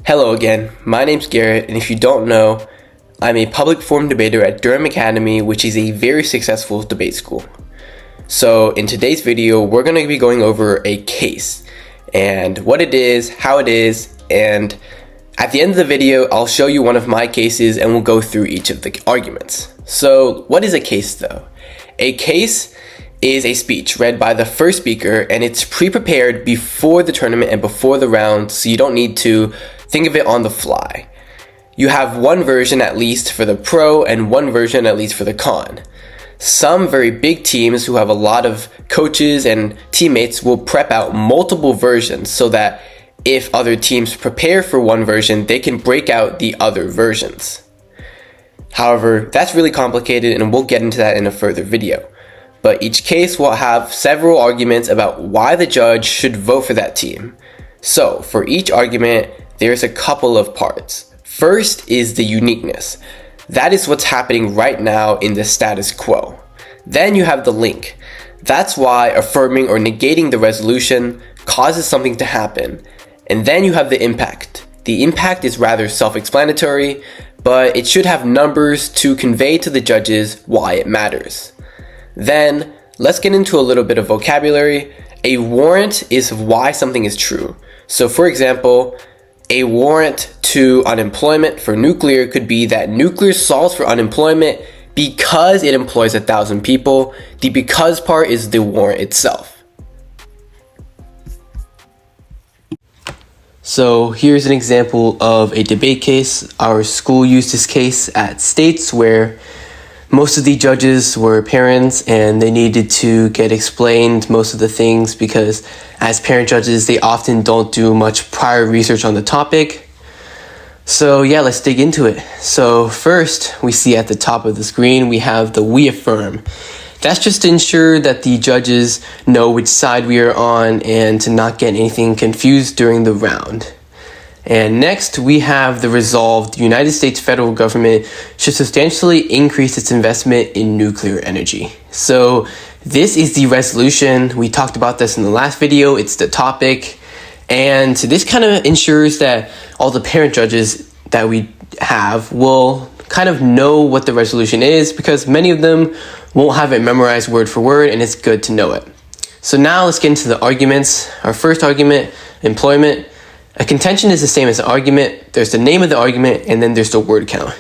Hello again, my name's Garrett, and if you don't know, I'm a public forum debater at Durham Academy, which is a very successful debate school. So in today's video, we're going to be going over a case, and what it is, how it is, and at the end of the video, I'll show you one of my cases and we'll go through each of the arguments. So what is a case though? A case is a speech read by the first speaker, and it's pre-prepared before the tournament and before the round, so you don't need to think of it on the fly. You have one version at least for the pro and one version at least for the con. Some very big teams who have a lot of coaches and teammates will prep out multiple versions so that if other teams prepare for one version, they can break out the other versions. However, that's really complicated and we'll get into that in a further video. But each case will have several arguments about why the judge should vote for that team. So for each argument, there's a couple of parts. First is the uniqueness. That is what's happening right now in the status quo. Then you have the link. That's why affirming or negating the resolution causes something to happen. And then you have the impact. The impact is rather self-explanatory, but it should have numbers to convey to the judges why it matters. Then, let's get into a little bit of vocabulary. A warrant is why something is true. So for example, a warrant to unemployment for nuclear could be that nuclear solves for unemployment because it employs 1,000 people. The because part is the warrant itself. So here's an example of a debate case. Our school used this case at states where most of the judges were parents and they needed to get explained most of the things because as parent judges, they often don't do much prior research on the topic. So yeah, let's dig into it. So first, we see at the top of the screen, we have the we affirm. That's just to ensure that the judges know which side we are on and to not get anything confused during the round. And next, we have the resolve. The United States federal government should substantially increase its investment in nuclear energy. So this is the resolution. We talked about this in the last video. It's the topic. And this kind of ensures that all the parent judges that we have will kind of know what the resolution is because many of them won't have it memorized word for word, and it's good to know it. So now let's get into the arguments. Our first argument, employment. A contention is the same as an argument. There's the name of the argument, and then there's the word count.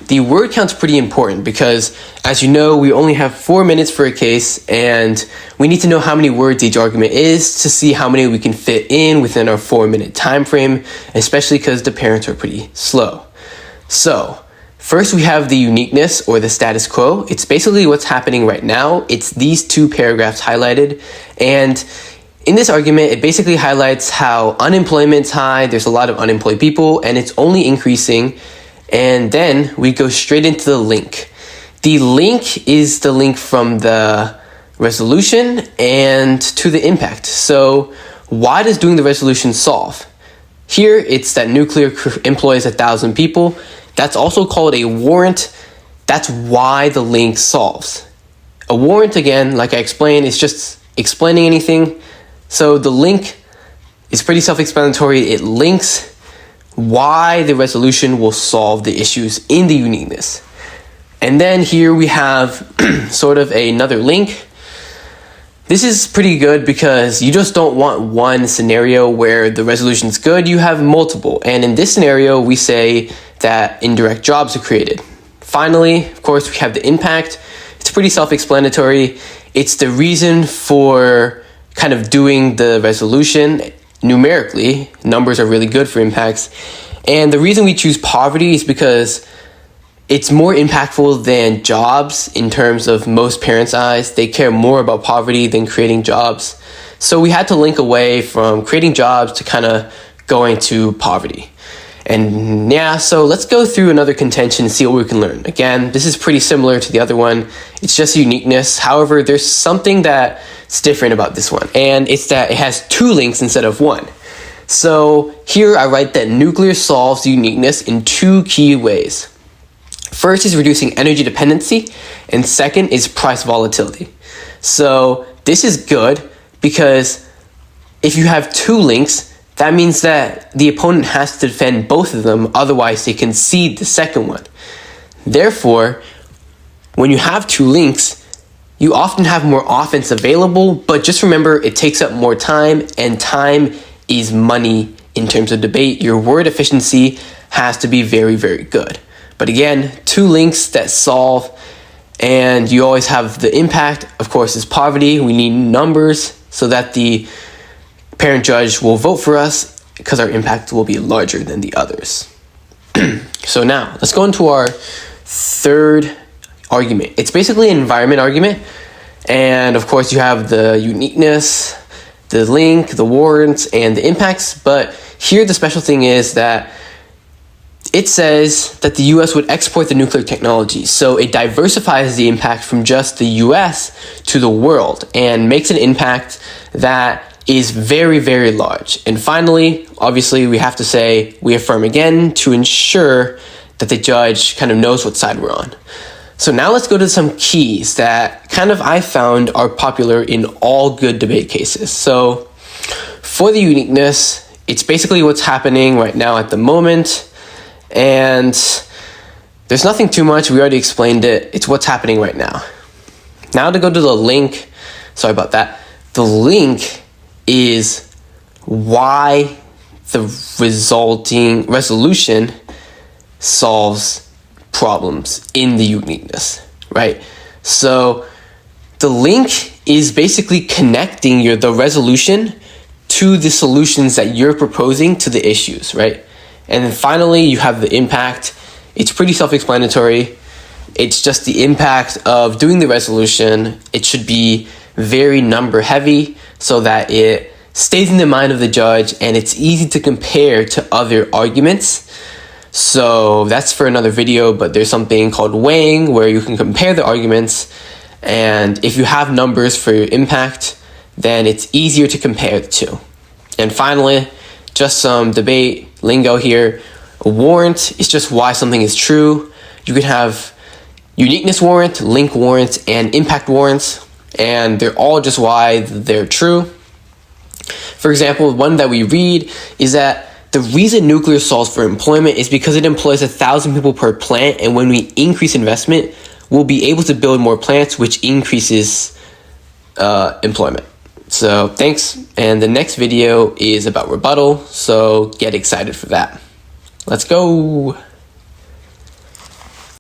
The word count's pretty important because, as you know, we only have 4 minutes for a case, and we need to know how many words each argument is to see how many we can fit in within our 4-minute time frame, especially because the parents are pretty slow. So, first we have the uniqueness or the status quo. It's basically what's happening right now. It's these two paragraphs highlighted, and in this argument, it basically highlights how unemployment's high, there's a lot of unemployed people, and it's only increasing. And then we go straight into the link. The link is the link from the resolution and to the impact. So why does doing the resolution solve? Here, it's that nuclear employs 1,000 people. That's also called a warrant. That's why the link solves. A warrant, again, like I explained, is just explaining anything. So the link is pretty self-explanatory. It links why the resolution will solve the issues in the uniqueness. And then here we have sort of another link. This is pretty good because you just don't want one scenario where the resolution is good. You have multiple. And in this scenario, we say that indirect jobs are created. Finally, of course, we have the impact. It's pretty self-explanatory. It's the reason for kind of doing the resolution numerically. Numbers are really good for impacts. And the reason we choose poverty is because it's more impactful than jobs in terms of most parents' eyes. They care more about poverty than creating jobs. So we had to link away from creating jobs to kind of going to poverty. And yeah, so let's go through another contention and see what we can learn. Again, this is pretty similar to the other one. It's just uniqueness. However, there's something that's different about this one, and it's that it has 2 links instead of 1. So here I write that nuclear solves uniqueness in 2 key ways. First is reducing energy dependency, and second is price volatility. So this is good because if you have 2 links, that means that the opponent has to defend both of them, otherwise they concede the second one. Therefore, when you have two links, you often have more offense available, but just remember it takes up more time, and time is money in terms of debate. Your word efficiency has to be very, very good. But again, two links that solve, and you always have the impact, of course, is poverty. We need numbers so that the parent judge will vote for us because our impact will be larger than the others. So now, let's go into our third argument. It's basically an environment argument, and of course you have the uniqueness, the link, the warrants, and the impacts. But here the special thing is that it says that the US would export the nuclear technology, so it diversifies the impact from just the US to the world and makes an impact that is very, very large. And finally, obviously, we have to say we affirm again to ensure that the judge kind of knows what side we're on. So now let's go to some keys that kind of I found are popular in all good debate cases. So for the uniqueness, it's basically what's happening right now at the moment. And there's nothing too much. We already explained it. It's what's happening right now. Now to go to the link. Sorry about that. The link is why the resulting resolution solves problems in the uniqueness, right? So the link is basically connecting the resolution to the solutions that you're proposing to the issues, right? And then finally, you have the impact. It's pretty self-explanatory. It's just the impact of doing the resolution. It should be very number heavy so that it stays in the mind of the judge and it's easy to compare to other arguments. So that's for another video, but there's something called weighing where you can compare the arguments, and if you have numbers for your impact, then it's easier to compare the two. And finally, just some debate lingo here. A warrant is just why something is true. You could have uniqueness warrant, link warrant, and impact warrants, and they're all just why they're true. For example, one that we read is that the reason nuclear solves for employment is because it employs 1,000 people per plant, and when we increase investment, we'll be able to build more plants, which increases employment. So thanks, and the next video is about rebuttal, so get excited for that. Let's go!